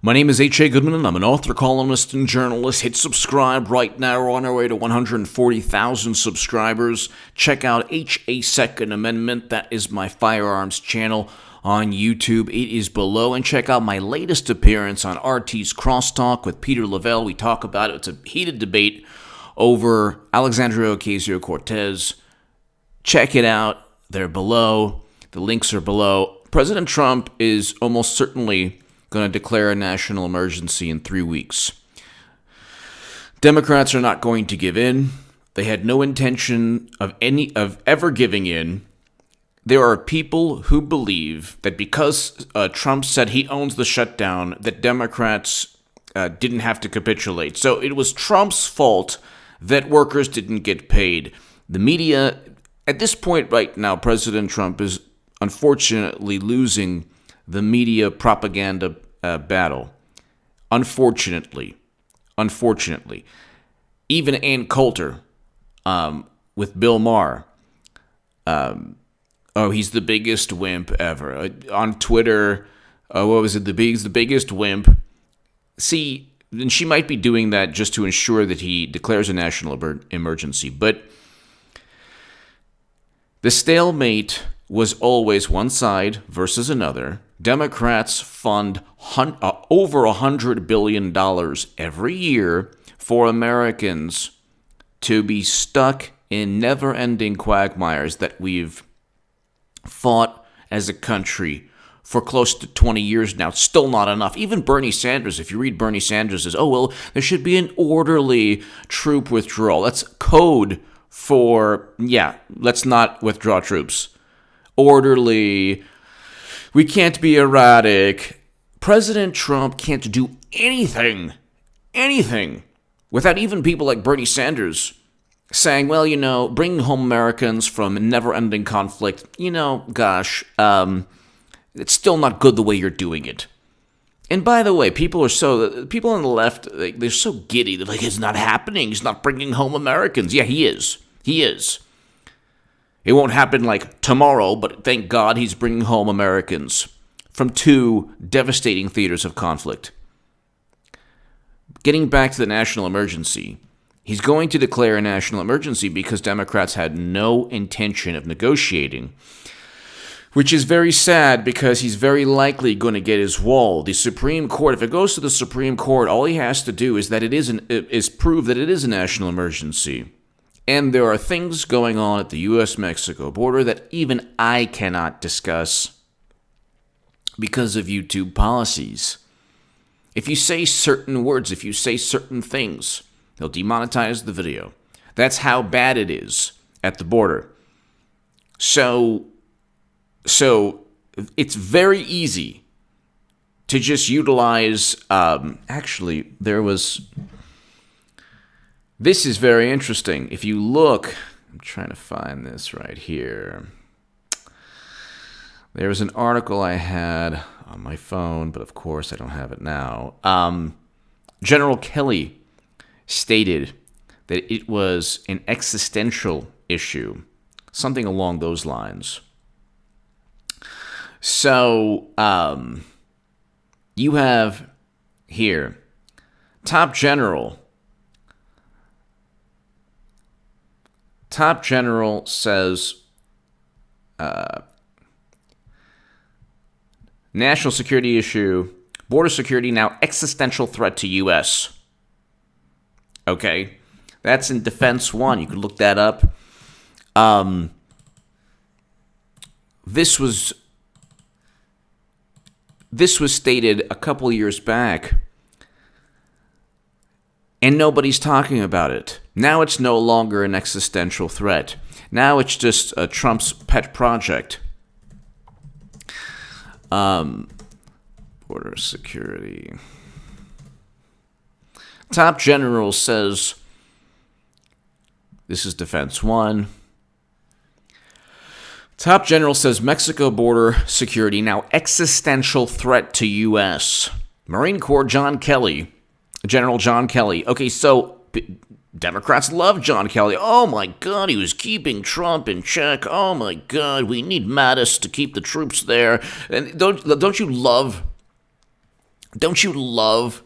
My name is H.A. Goodman, and I'm an author, columnist, and journalist. Hit subscribe right now. We're on our way to 140,000 subscribers. Check out H.A. Second Amendment. That is my firearms channel on YouTube. It is below. And check out my latest appearance on RT's Crosstalk with Peter Lavelle. We talk about it. It's a heated debate over Alexandria Ocasio-Cortez. Check it out. They're below. The links are below. President Trump is almost certainly going to declare a national emergency in 3 weeks. Democrats are not going to give in. They had no intention of ever giving in. There are people who believe that because Trump said he owns the shutdown, that Democrats didn't have to capitulate. So it was Trump's fault that workers didn't get paid. The media, at this point right now, President Trump is unfortunately losing the media propaganda battle. Unfortunately. Even Ann Coulter with Bill Maher. He's the biggest wimp ever. On Twitter, he's the biggest wimp. See, and she might be doing that just to ensure that he declares a national emergency. But the stalemate was always one side versus another. Democrats fund over $100 billion every year for Americans to be stuck in never-ending quagmires that we've fought as a country for close to 20 years now. It's still not enough. Even Bernie Sanders, if you read Bernie Sanders, says, there should be an orderly troop withdrawal. That's code for, let's not withdraw troops. Orderly. We can't be erratic. President Trump can't do anything, without even people like Bernie Sanders saying, bringing home Americans from never-ending conflict, it's still not good the way you're doing it. And by the way, people on the left, they're so giddy. They're like, it's not happening. He's not bringing home Americans. Yeah, he is. It won't happen like tomorrow, but thank God he's bringing home Americans from two devastating theaters of conflict. Getting back to the national emergency, he's going to declare a national emergency because Democrats had no intention of negotiating, which is very sad because he's very likely going to get his wall. The Supreme Court, if it goes to the Supreme Court, all he has to do is prove that it is a national emergency. And there are things going on at the U.S.-Mexico border that even I cannot discuss because of YouTube policies. If you say certain words, if you say certain things, they'll demonetize the video. That's how bad it is at the border. So it's very easy to just utilize, this is very interesting. If you look, I'm trying to find this right here. There was an article I had on my phone, but of course I don't have it now. General Kelly stated that it was an existential issue, something along those lines. So, you have here, Top General says, national security issue, border security now existential threat to U.S. Okay, that's in Defense One. You can look that up. This was stated a couple years back, and nobody's talking about it. Now it's no longer an existential threat. Now it's just Trump's pet project. Border security. Top General says, this is Defense One. Top General says Mexico border security now existential threat to U.S. Marine Corps General John Kelly. Okay, so Democrats love John Kelly. Oh my God, he was keeping Trump in check. Oh my God, we need Mattis to keep the troops there. And don't you love Don't you love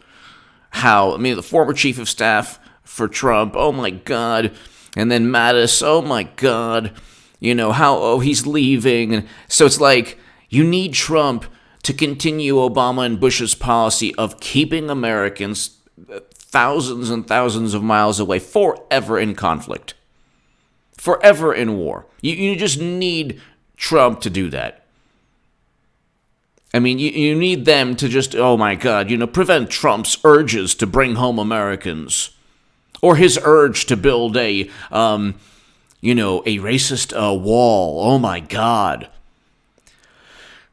how, I mean, the former chief of staff for Trump, oh my God, and then Mattis, oh my God, you know, how, oh, he's leaving. And so it's like, you need Trump to continue Obama and Bush's policy of keeping Americans thousands and thousands of miles away forever in conflict, forever in war. You just need Trump to do that. I mean, you need them to just, oh my God, prevent Trump's urges to bring home Americans, or his urge to build a racist wall. Oh my God.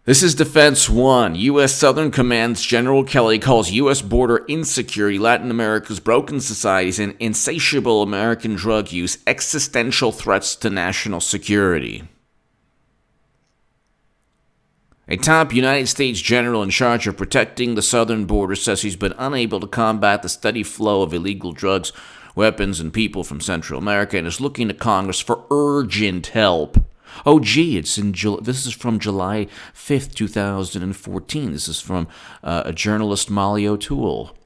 This is Defense One. U.S. Southern Command's General Kelly calls U.S. border insecurity, Latin America's broken societies, and insatiable American drug use existential threats to national security. A top United States general in charge of protecting the southern border says he's been unable to combat the steady flow of illegal drugs, weapons, and people from Central America and is looking to Congress for urgent help. Oh, gee, this is from July 5th, 2014. This is from a journalist, Molly O'Toole.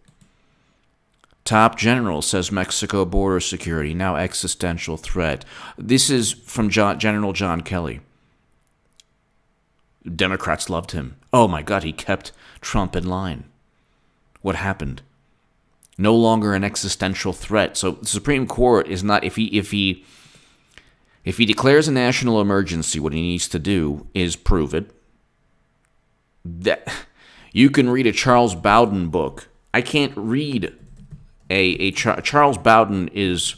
Top general says Mexico border security, now existential threat. This is from General John Kelly. Democrats loved him. Oh my God, he kept Trump in line. What happened? No longer an existential threat. So the Supreme Court is not, if he declares a national emergency, what he needs to do is prove it. That you can read a Charles Bowden book. I can't read Charles Bowden is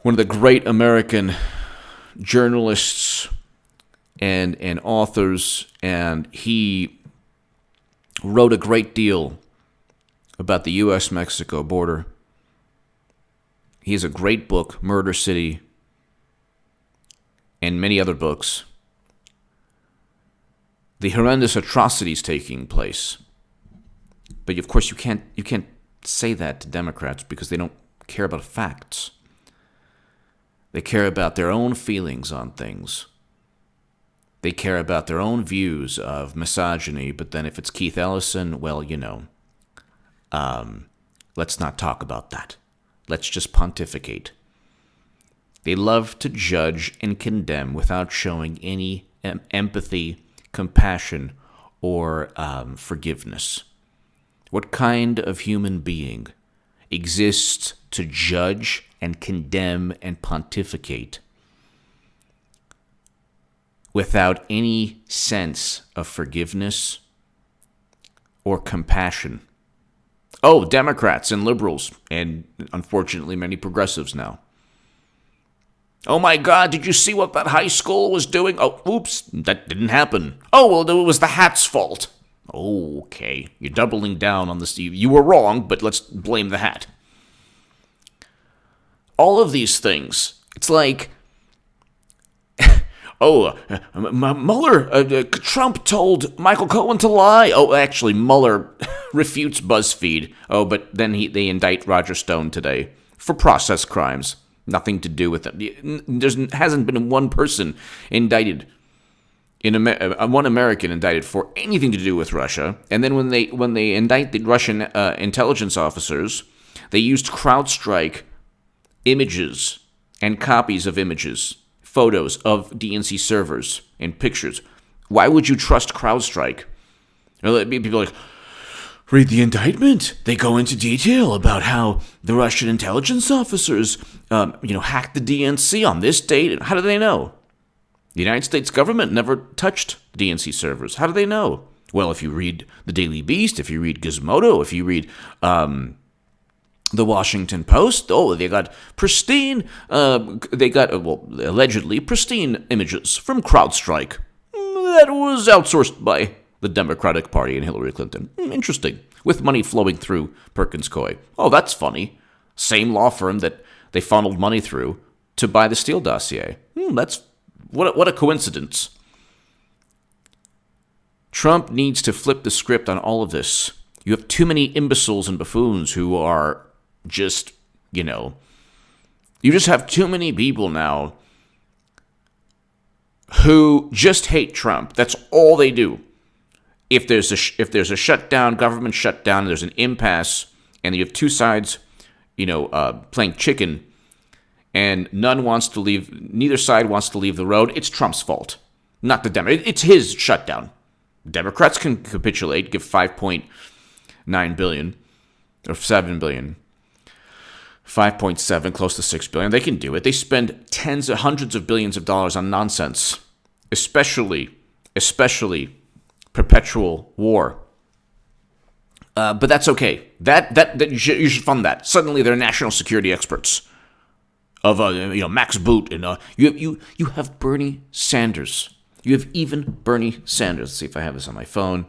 one of the great American journalists and authors, and he wrote a great deal about the U.S.-Mexico border. He has a great book, Murder City, and many other books. The horrendous atrocities taking place. But of course you can't say that to Democrats because they don't care about facts. They care about their own feelings on things. They care about their own views of misogyny, but then if it's Keith Ellison, well, let's not talk about that. Let's just pontificate. They love to judge and condemn without showing any empathy, compassion, or forgiveness. What kind of human being exists to judge and condemn and pontificate without any sense of forgiveness or compassion? Oh, Democrats and liberals, and unfortunately many progressives now. Oh my God, did you see what that high school was doing? Oh, oops, that didn't happen. Oh, well, it was the hat's fault. Okay, you're doubling down on this. You were wrong, but let's blame the hat. All of these things, it's like, Mueller, Trump told Michael Cohen to lie. Oh, actually, Mueller refutes BuzzFeed. Oh, but then they indict Roger Stone today for process crimes. Nothing to do with it. There hasn't been one person indicted, one American indicted for anything to do with Russia. And then when they indict the Russian intelligence officers, they used CrowdStrike images and copies of images, photos of DNC servers and pictures. Why would you trust CrowdStrike? People are like, read the indictment. They go into detail about how the Russian intelligence officers, hacked the DNC on this date. How do they know? The United States government never touched DNC servers. How do they know? Well, if you read the Daily Beast, if you read Gizmodo, if you read the Washington Post, they got pristine, allegedly pristine images from CrowdStrike. That was outsourced by the Democratic Party and Hillary Clinton. Interesting. With money flowing through Perkins Coie. Oh, that's funny. Same law firm that they funneled money through to buy the Steele dossier. That's what a coincidence. Trump needs to flip the script on all of this. You have too many imbeciles and buffoons who are just, you just have too many people now who just hate Trump. That's all they do. if there's a shutdown, government shutdown, there's an impasse, and you have two sides, playing chicken, and neither side wants to leave the road, it's Trump's fault, not the Democrats. It's his shutdown. Democrats can capitulate, give $5.9 billion or $7 billion. 5.7, close to $6 billion. They can do it. They spend tens of hundreds of billions of dollars on nonsense, especially perpetual war. But that's okay. That you should fund that. Suddenly they're national security experts of Max Boot, and you have Bernie Sanders. You have even Bernie Sanders. Let's see if I have this on my phone.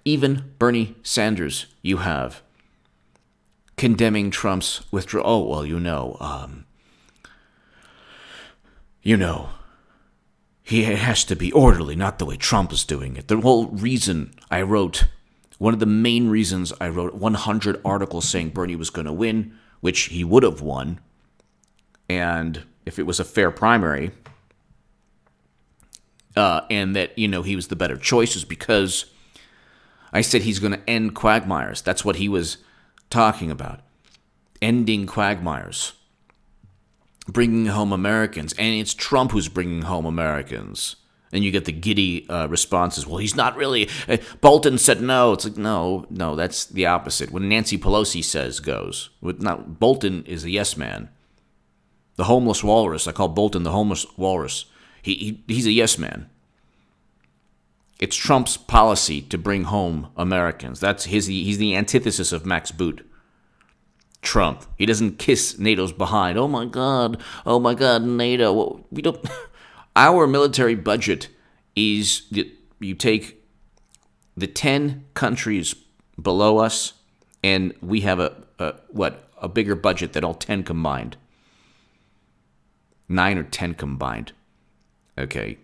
Even Bernie Sanders you have condemning Trump's withdrawal. Oh, well, he has to be orderly, not the way Trump is doing it. The whole reason one of the main reasons I wrote 100 articles saying Bernie was going to win, which he would have won, and if it was a fair primary, and that, he was the better choice, is because I said he's going to end quagmires. That's what he was talking about. Ending quagmires. Bringing home Americans. And it's Trump who's bringing home Americans. And you get the giddy responses. Well, he's not really. Bolton said no. It's like, no, that's the opposite. When Nancy Pelosi says goes. Bolton is a yes man. The homeless walrus. I call Bolton the homeless walrus. He's a yes man. It's Trump's policy to bring home Americans. He's the antithesis of Max Boot. Trump. He doesn't kiss NATO's behind. Oh my God, NATO. Well, we don't. Our military budget is, you take the 10 countries below us, and we have a bigger budget than all 10 combined. 9 or 10 combined. Okay.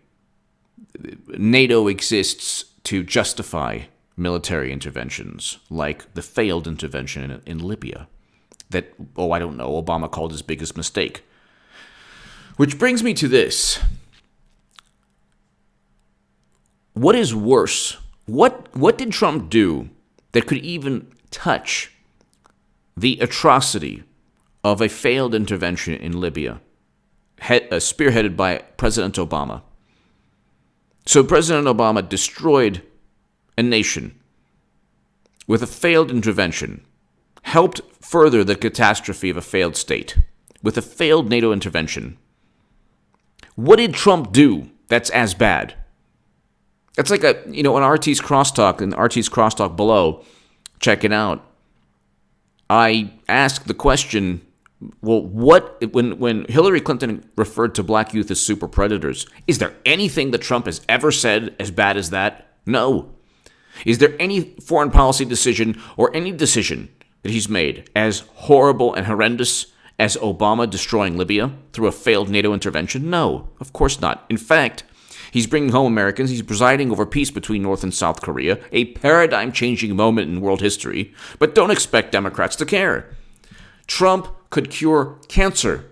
NATO exists to justify military interventions, like the failed intervention in Libya that, I don't know, Obama called his biggest mistake. Which brings me to this. What is worse? What did Trump do that could even touch the atrocity of a failed intervention in Libya, spearheaded by President Obama? So President Obama destroyed a nation with a failed intervention, helped further the catastrophe of a failed state with a failed NATO intervention. What did Trump do that's as bad? That's like on RT's Crosstalk, and RT's Crosstalk below, check it out. I asked the question, well, when Hillary Clinton referred to black youth as super predators, is there anything that Trump has ever said as bad as that? No. Is there any foreign policy decision or any decision that he's made as horrible and horrendous as Obama destroying Libya through a failed NATO intervention? No, of course not. In fact, he's bringing home Americans. He's presiding over peace between North and South Korea, a paradigm-changing moment in world history. But don't expect Democrats to care. Trump could cure cancer.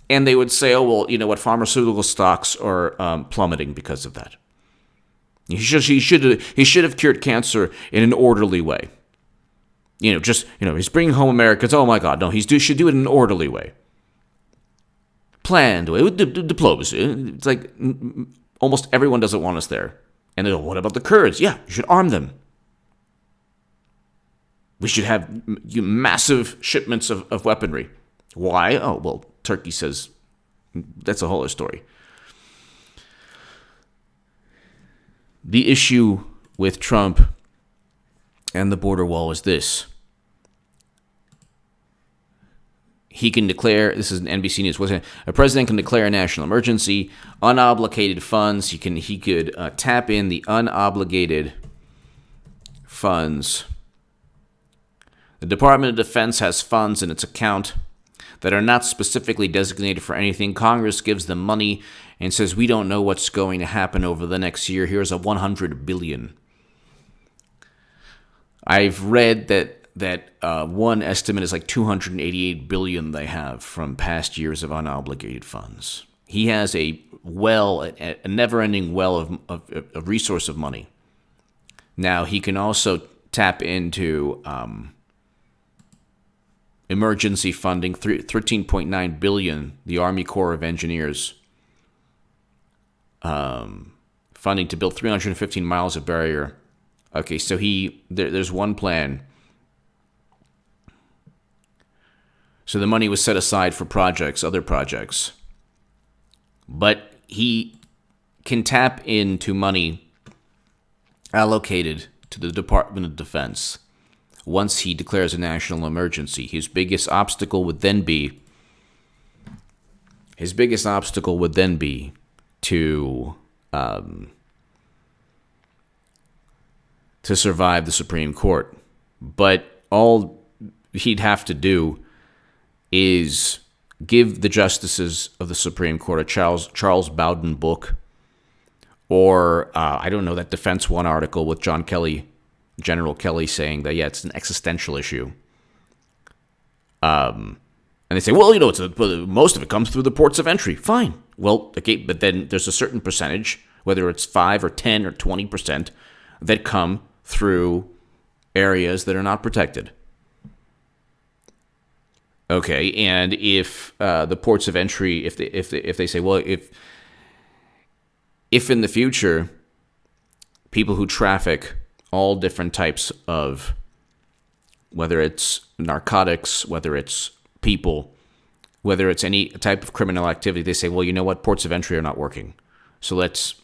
And they would say, oh, well, you know what, pharmaceutical stocks are plummeting because of that. He should have cured cancer in an orderly way. He's bringing home Americans. Oh, my God, no, he should do it in an orderly way. Planned way, with diplomacy. It's like almost everyone doesn't want us there. And they go, what about the Kurds? Yeah, you should arm them. We should have massive shipments of weaponry. Why? Oh, well, Turkey says that's a whole other story. The issue with Trump and the border wall is this. He can declare, this is an NBC News, a president can declare a national emergency, unobligated funds. He could tap in the unobligated funds. The Department of Defense has funds in its account that are not specifically designated for anything. Congress gives them money and says, we don't know what's going to happen over the next year. Here's a $100 billion. I've read that one estimate is like $288 billion they have from past years of unobligated funds. He has a never-ending well of resource of money. Now, he can also tap into emergency funding, $13.9 billion, the Army Corps of Engineers, funding to build 315 miles of barrier. Okay, so there's one plan. So the money was set aside for other projects. But he can tap into money allocated to the Department of Defense once he declares a national emergency. His biggest obstacle would then be to survive the Supreme Court. But all he'd have to do is give the justices of the Supreme Court a Charles Bowden book, or I don't know, that Defense One article with General Kelly saying that, yeah, it's an existential issue. And they say, well, most of it comes through the ports of entry. Fine. Well, okay, but then there's a certain percentage, whether it's 5 or 10 or 20%, that come through areas that are not protected. Okay, and if the ports of entry, if they say, well, if in the future people who traffic all different types of, whether it's narcotics, whether it's people, whether it's any type of criminal activity, they say, well, you know what, ports of entry are not working. So there's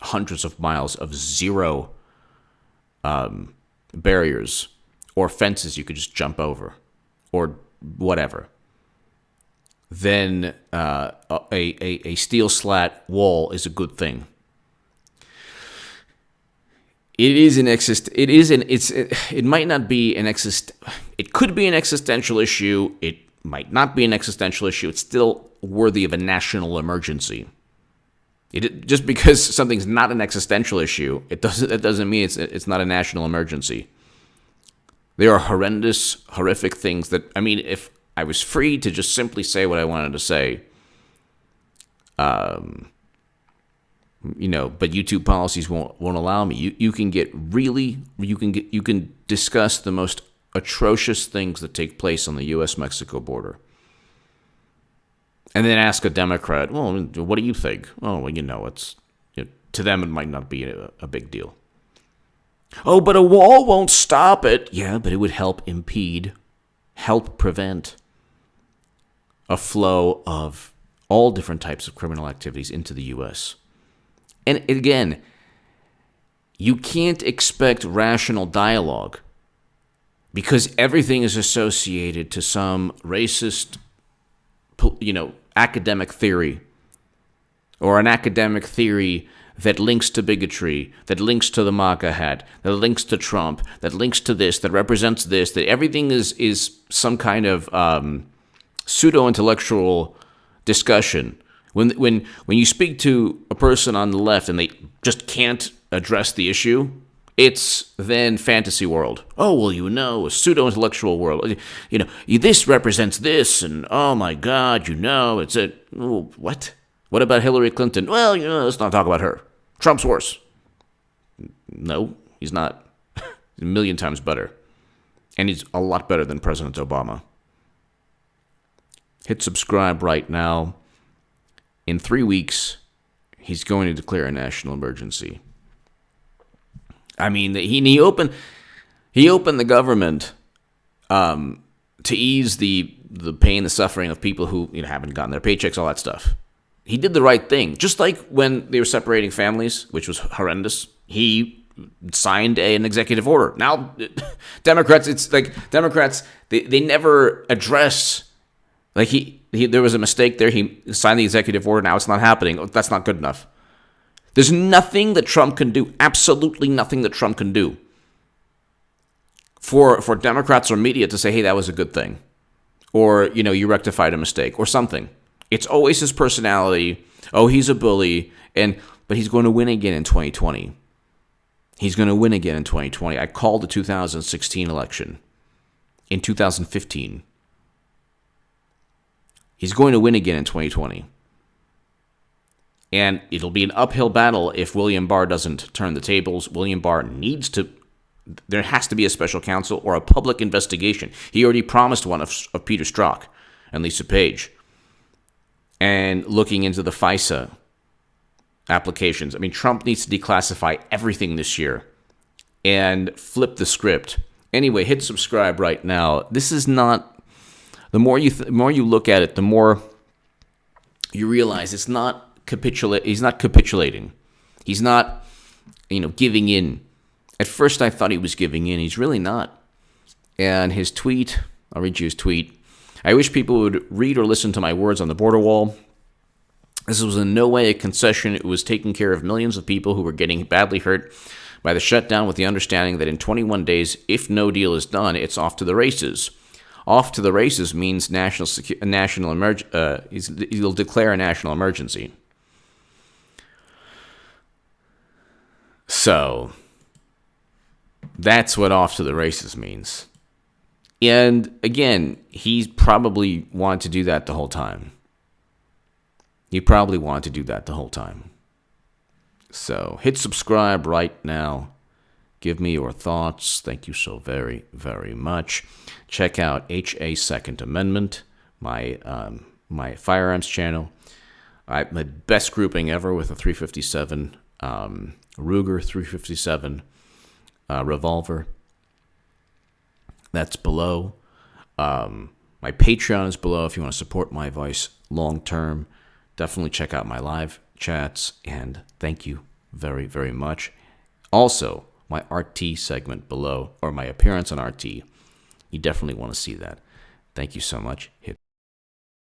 hundreds of miles of zero barriers or fences you could just jump over, or whatever. Then a steel slat wall is a good thing. It might not be it could be an existential issue. It might not be an existential issue. It's still worthy of a national emergency. Just because something's not an existential issue, it doesn't mean it's not a national emergency. There are horrific things that, I mean, if I was free to just simply say what I wanted to say, but YouTube policies won't allow me. You can discuss the most atrocious things that take place on the U.S.-Mexico border, and then ask a Democrat, well, what do you think? Oh, well, to them it might not be a big deal. Oh, but a wall won't stop it. Yeah, but it would help prevent a flow of all different types of criminal activities into the U.S. And again, you can't expect rational dialogue because everything is associated to some racist, academic theory, or an academic theory that links to bigotry, that links to the MAGA hat, that links to Trump, that links to this, that represents this, that everything is some kind of pseudo-intellectual discussion. When you speak to a person on the left and they just can't address the issue, it's then fantasy world. Oh, well, a pseudo-intellectual world. This represents this, and oh my God, it's a... What? What about Hillary Clinton? Well, let's not talk about her. Trump's worse. No, he's not. He's a million times better. And he's a lot better than President Obama. Hit subscribe right now. In 3 weeks, he's going to declare a national emergency. I mean, he opened the government to ease the pain, the suffering of people who haven't gotten their paychecks, all that stuff. He did the right thing. Just like when they were separating families, which was horrendous, he signed an executive order. Now, Democrats, they never address, there was a mistake there. He signed the executive order. Now it's not happening. That's not good enough. There's nothing that Trump can do, absolutely nothing that Trump can do for Democrats or media to say, hey, that was a good thing. Or, you rectified a mistake or something. It's always his personality. Oh, he's a bully. But he's going to win again in 2020. He's going to win again in 2020. I called the 2016 election in 2015. He's going to win again in 2020. And it'll be an uphill battle if William Barr doesn't turn the tables. William Barr needs to. There has to be a special counsel or a public investigation. He already promised one of Peter Strzok and Lisa Page. And looking into the FISA applications. I mean, Trump needs to declassify everything this year and flip the script. Anyway, hit subscribe right now. This is not. The more you look at it, the more you realize it's not He's not capitulating. He's not, giving in. At first, I thought he was giving in. He's really not. And his tweet, I'll read you his tweet. I wish people would read or listen to my words on the border wall. This was in no way a concession. It was taking care of millions of people who were getting badly hurt by the shutdown, with the understanding that in 21 days, if no deal is done, it's off to the races. Off to the races means he'll declare a national emergency. So that's what off to the races means. And again, he probably wanted to do that the whole time. So hit subscribe right now. Give me your thoughts. Thank you so very, very much. Check out HA Second Amendment, my firearms channel. My best grouping ever with a 357 Ruger 357 revolver. That's below. My Patreon is below if you want to support my voice long term. Definitely check out my live chats, and thank you very, very much. Also, my RT segment below, or my appearance on RT. You definitely want to see that. Thank you so much.